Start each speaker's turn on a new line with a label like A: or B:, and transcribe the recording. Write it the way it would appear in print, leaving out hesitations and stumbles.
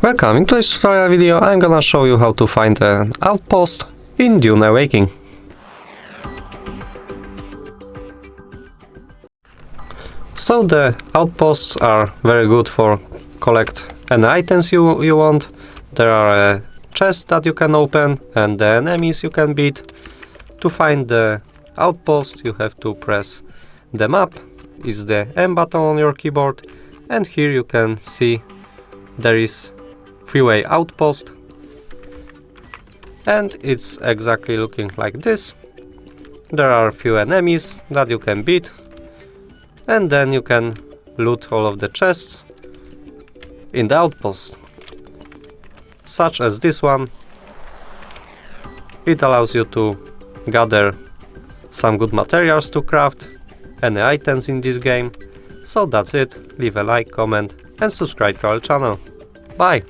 A: Welcome, in today's tutorial video I'm gonna show you how to find an outpost in Dune Awakening. So the outposts are very good for collect any items you want. There are chests that you can open and the enemies you can beat. To find the outpost you have to press the map, is the M button on your keyboard, and here you can see there is Freeway Outpost, and it's exactly looking like this. There are a few enemies that you can beat, and then you can loot all of the chests in the outpost, such as this one. It allows you to gather some good materials to craft any items in this game. So that's it. Leave a like, comment and subscribe to our channel. Bye!